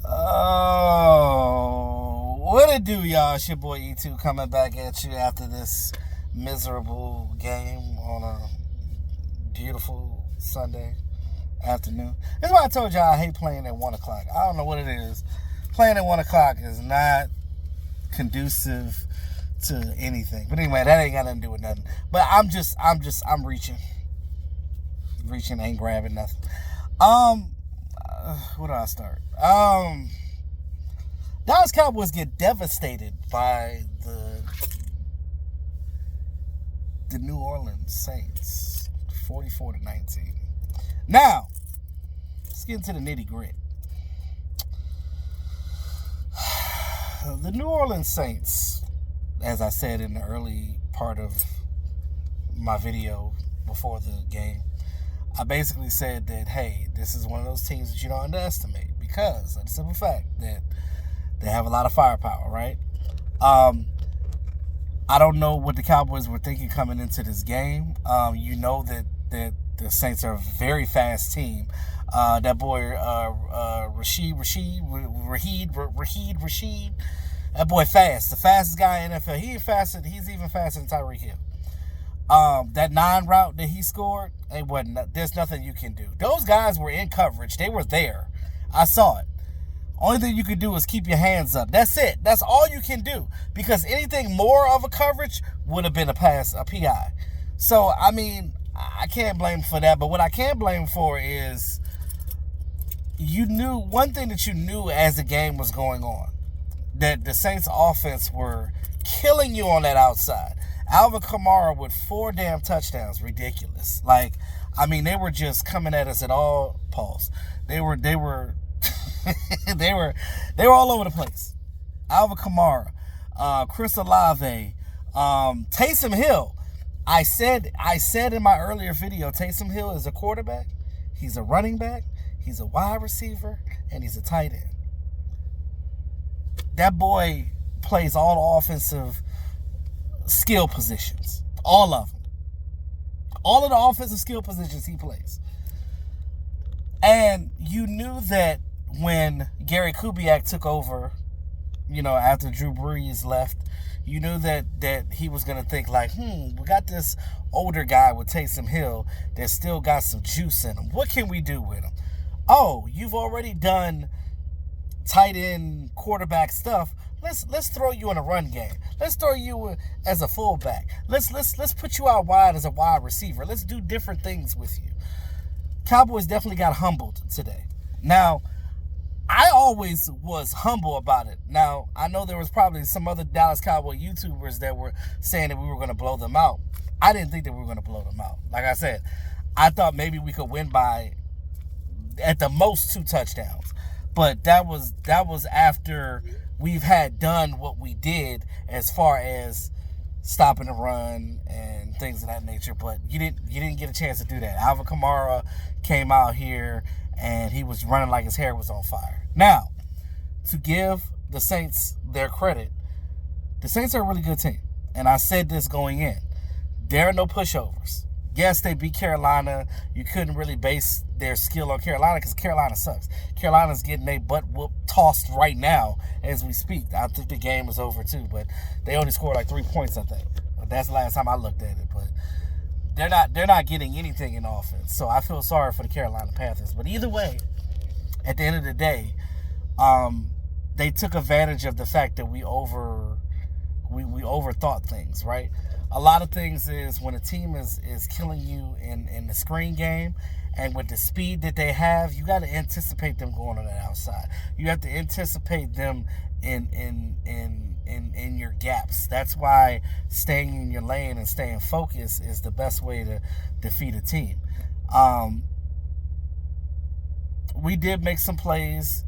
Oh, what it do, y'all? It's your boy E2 coming back at you after this miserable game on a beautiful Sunday afternoon. That's why I told y'all I hate playing at 1 o'clock. I don't know what it is. Playing at 1 o'clock is not conducive to anything. But anyway, that ain't got nothing to do with nothing. But I'm reaching. Reaching, ain't grabbing nothing. Where do I start? Dallas Cowboys get devastated by the New Orleans Saints, 44-19. Now, let's get into the nitty gritty. The New Orleans Saints, as I said in the early part of my video before the game, I basically said that, hey, this is one of those teams that you don't underestimate because of the simple fact that they have a lot of firepower, right? I don't know what the Cowboys were thinking coming into this game. You know that the Saints are a very fast team. That boy, Rashid, that boy fast. The fastest guy in the NFL. He's even faster than Tyreek Hill. That 9 route that he scored, there's nothing you can do. Those guys were in coverage. They were there. I saw it. Only thing you can do is keep your hands up. That's it. That's all you can do. Because anything more of a coverage would have been a PI. So, I mean, I can't blame for that. But what I can blame for is one thing that you knew as the game was going on, that the Saints offense were killing you on that outside. Alvin Kamara with 4 damn touchdowns. Ridiculous. Like, I mean, they were just coming at us at all pulse. They were they were all over the place. Alvin Kamara, Chris Olave, Taysom Hill. I said in my earlier video, Taysom Hill is a quarterback, he's a running back, he's a wide receiver, and he's a tight end. That boy plays all the offensive skill positions. All of them. All of the offensive skill positions he plays. And you knew that when Gary Kubiak took over, after Drew Brees left, you knew that he was going to think like, we got this older guy with Taysom Hill that still got some juice in him. What can we do with him? Oh, you've already done tight end quarterback stuff. Let's throw you in a run game. Let's throw you as a fullback. Let's put you out wide as a wide receiver. Let's do different things with you. Cowboys definitely got humbled today. Now, I always was humble about it. Now, I know there was probably some other Dallas Cowboy YouTubers that were saying that we were going to blow them out. I didn't think that we were going to blow them out. Like I said, I thought maybe we could win by at the most 2 touchdowns. But that was after we've had done what we did as far as stopping the run and things of that nature. But you didn't get a chance to do that. Alvin Kamara came out here and he was running like his hair was on fire. Now, to give the Saints their credit, the Saints are a really good team. And I said this going in. There are no pushovers. Yes, they beat Carolina. You couldn't really base their skill on Carolina because Carolina sucks. Carolina's getting their butt whooped tossed right now as we speak. I think the game is over too, but they only scored like 3 points, I think. That's the last time I looked at it. But they're not getting anything in offense. So I feel sorry for the Carolina Panthers. But either way, at the end of the day, they took advantage of the fact that we overthought things, right? A lot of things is when a team is killing you in the screen game and with the speed that they have, you got to anticipate them going on the outside. You have to anticipate them in your gaps. That's why staying in your lane and staying focused is the best way to defeat a team. We did make some plays,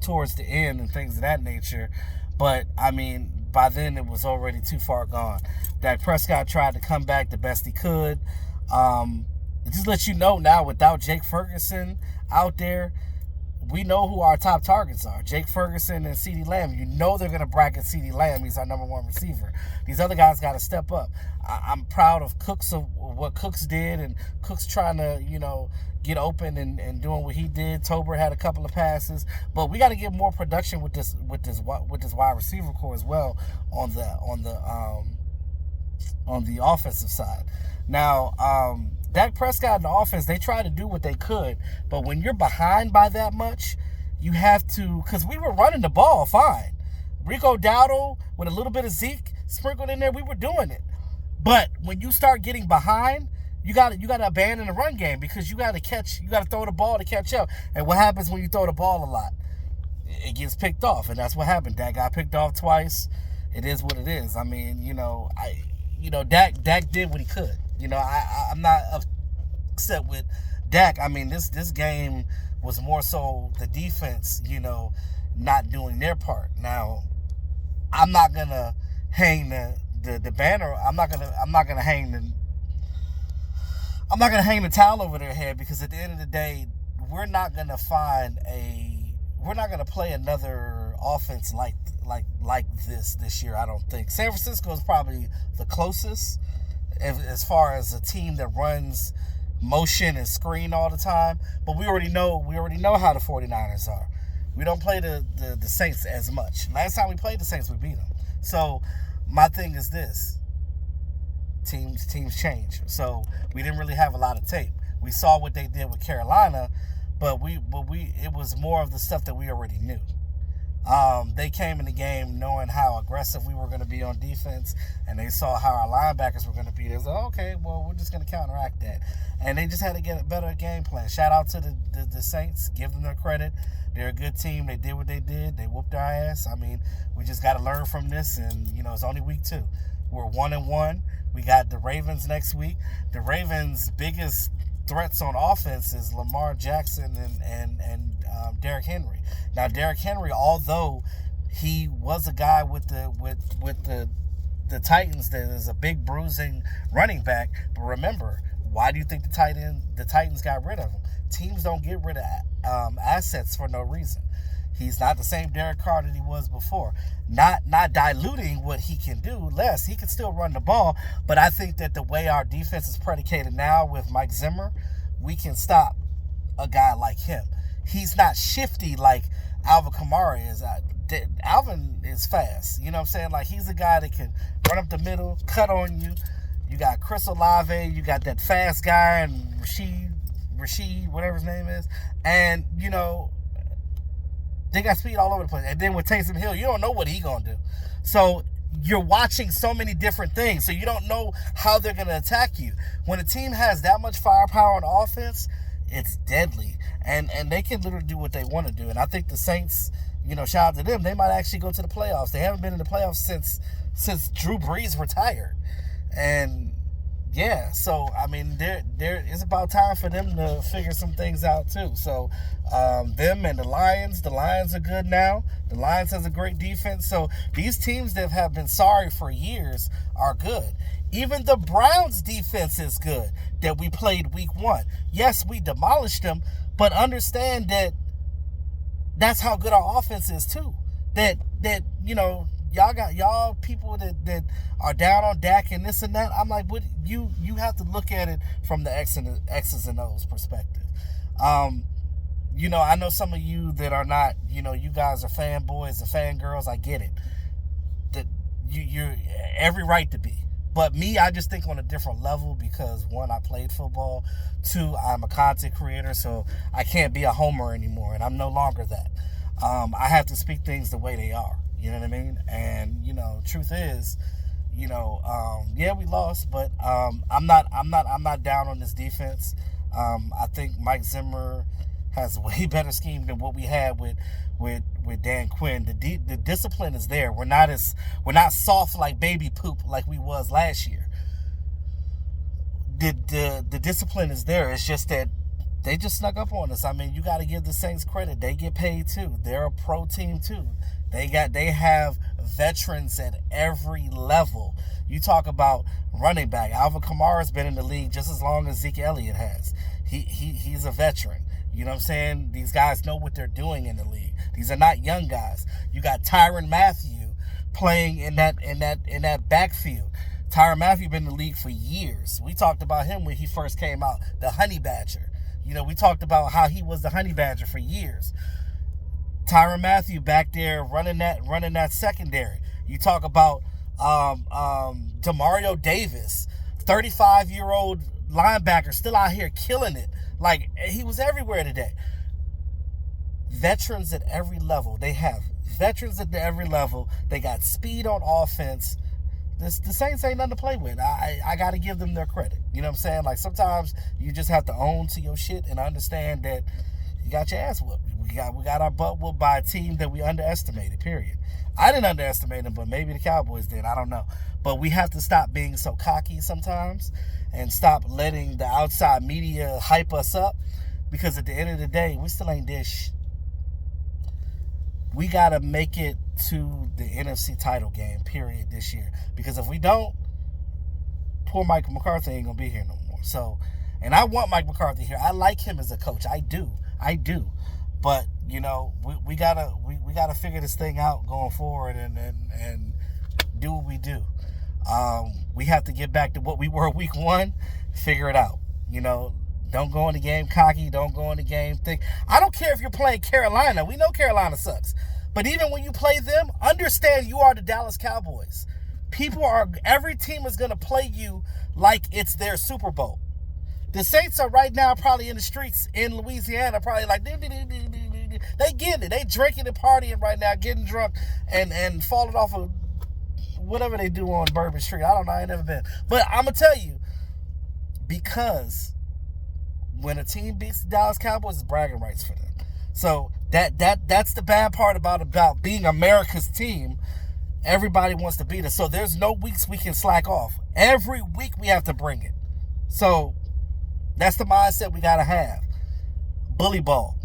towards the end and things of that nature, but I mean, by then it was already too far gone. Dak Prescott tried to come back the best he could. It just lets you know now, without Jake Ferguson out there, we know who our top targets are. Jake Ferguson and CeeDee Lamb. You know they're going to bracket CeeDee Lamb. He's our number one receiver. These other guys got to step up. I'm proud of Cooks, of what Cooks did, and Cooks trying to, get open and doing what he did. Tober had a couple of passes, but we got to get more production with this wide receiver core as well on the offensive side. Now, Dak Prescott and the offense, they try to do what they could, but when you're behind by that much, you have to, because we were running the ball fine. Rico Dowdle with a little bit of Zeke sprinkled in there, we were doing it. But when you start getting behind, you got to abandon the run game, because you got to throw the ball to catch up. And what happens when you throw the ball a lot? It gets picked off, and that's what happened. Dak got picked off twice. It is what it is. I mean, Dak did what he could. I'm not upset with Dak. I mean, this game was more so the defense, not doing their part. Now, I'm not gonna hang the banner. I'm not gonna hang the towel over their head, because at the end of the day, we're not gonna play another offense like this year. I don't think. San Francisco is probably the closest as far as a team that runs motion and screen all the time, but we already know how the 49ers are. We don't play the Saints as much. Last time we played the Saints, we beat them. So my thing is this: teams change. So we didn't really have a lot of tape. We saw what they did with Carolina, but it was more of the stuff that we already knew. They came in the game knowing how aggressive we were going to be on defense, and they saw how our linebackers were going to be. They was like, okay, well, we're just going to counteract that. And they just had to get a better game plan. Shout out to the Saints. Give them their credit. They're a good team. They did what they did. They whooped our ass. I mean, we just got to learn from this, and, it's only week 2. We're 1-1. We got the Ravens next week. The Ravens' biggest threats on offense is Lamar Jackson and Derrick Henry. Now, Derrick Henry, although he was a guy with the Titans that is a big bruising running back, but remember, why do you think the Titans got rid of him? Teams don't get rid of assets for no reason. He's not the same Derek Carr that he was before. Not diluting what he can do less. He can still run the ball, but I think that the way our defense is predicated now with Mike Zimmer, we can stop a guy like him. He's not shifty like Alvin Kamara is. Alvin is fast. You know what I'm saying? Like, he's a guy that can run up the middle, cut on you. You got Chris Olave. You got that fast guy, and Rashid, whatever his name is. And, they got speed all over the place. And then with Taysom Hill, you don't know what he's going to do. So you're watching so many different things, so you don't know how they're going to attack you. When a team has that much firepower on offense, it's deadly. And they can literally do what they want to do. And I think the Saints, shout out to them, they might actually go to the playoffs. They haven't been in the playoffs since Drew Brees retired. And yeah, so I mean, it's about time for them to figure some things out too. So them and the Lions are good now. The Lions has a great defense. So these teams that have been sorry for years are good. Even the Browns defense is good that we played week 1. Yes, we demolished them, but understand that that's how good our offense is too. That y'all people that are down on Dak and this and that. I'm like, what you have to look at it from the X's and O's perspective. I know some of you that are not, you guys are fanboys and fangirls. I get it. That you're every right to be. But me, I just think on a different level, because 1, I played football. 2, I'm a content creator, so I can't be a homer anymore, and I'm no longer that. I have to speak things the way they are. You know what I mean? And truth is, yeah, we lost, but I'm not down on this defense. I think Mike Zimmer has a way better scheme than what we had with Dan Quinn. The discipline is there. We're not soft like baby poop like we was last year. The discipline is there. It's just that they just snuck up on us. I mean, you got to give the Saints credit. They get paid too. They're a pro team too. They have veterans at every level. You talk about running back. Alvin Kamara has been in the league just as long as Zeke Elliott has. He's a veteran. You know what I'm saying? These guys know what they're doing in the league. These are not young guys. You got Tyrann Mathieu playing in that backfield. Tyrann Mathieu been in the league for years. We talked about him when he first came out, the Honey Badger. You know, we talked about how he was the Honey Badger for years. Tyrann Mathieu back there running that secondary. You talk about Demario Davis, 35-year-old linebacker, still out here killing it. Like, he was everywhere today. Veterans at every level. They have veterans at every level. They got speed on offense. The Saints ain't nothing to play with. I got to give them their credit. You know what I'm saying? Like, sometimes you just have to own to your shit and understand that you got your ass whooped. We got our butt whooped by a team that we underestimated, period. I didn't underestimate them, but maybe the Cowboys did. I don't know. But we have to stop being so cocky sometimes and stop letting the outside media hype us up, because at the end of the day, we still ain't dish. We got to make it to the NFC title game, period, this year. Because if we don't, poor Mike McCarthy ain't going to be here no more. So, and I want Mike McCarthy here. I like him as a coach. I do. But, you know, we gotta figure this thing out going forward and do what we do. We have to get back to what we were week one, figure it out. You know, don't go in the game cocky, don't go in the game thick. I don't care if you're playing Carolina. We know Carolina sucks. But even when you play them, understand you are the Dallas Cowboys. Every team is going to play you like it's their Super Bowl. The Saints are right now probably in the streets in Louisiana, probably like, they getting it. They drinking and partying right now, getting drunk and falling off of whatever they do on Bourbon Street. I don't know. I ain't never been. But I'm going to tell you, because when a team beats the Dallas Cowboys, it's bragging rights for them. So that's the bad part about being America's team. Everybody wants to beat us. So there's no weeks we can slack off. Every week we have to bring it. So that's the mindset we got to have. Bully ball.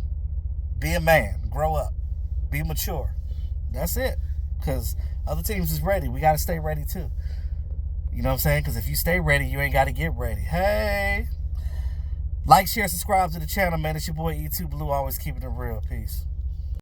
Be a man. Grow up. Be mature. That's it. Because other teams is ready. We got to stay ready too. You know what I'm saying? Because if you stay ready, you ain't got to get ready. Hey. Like, share, subscribe to the channel, man. It's your boy E2 Blue, always keeping it real. Peace.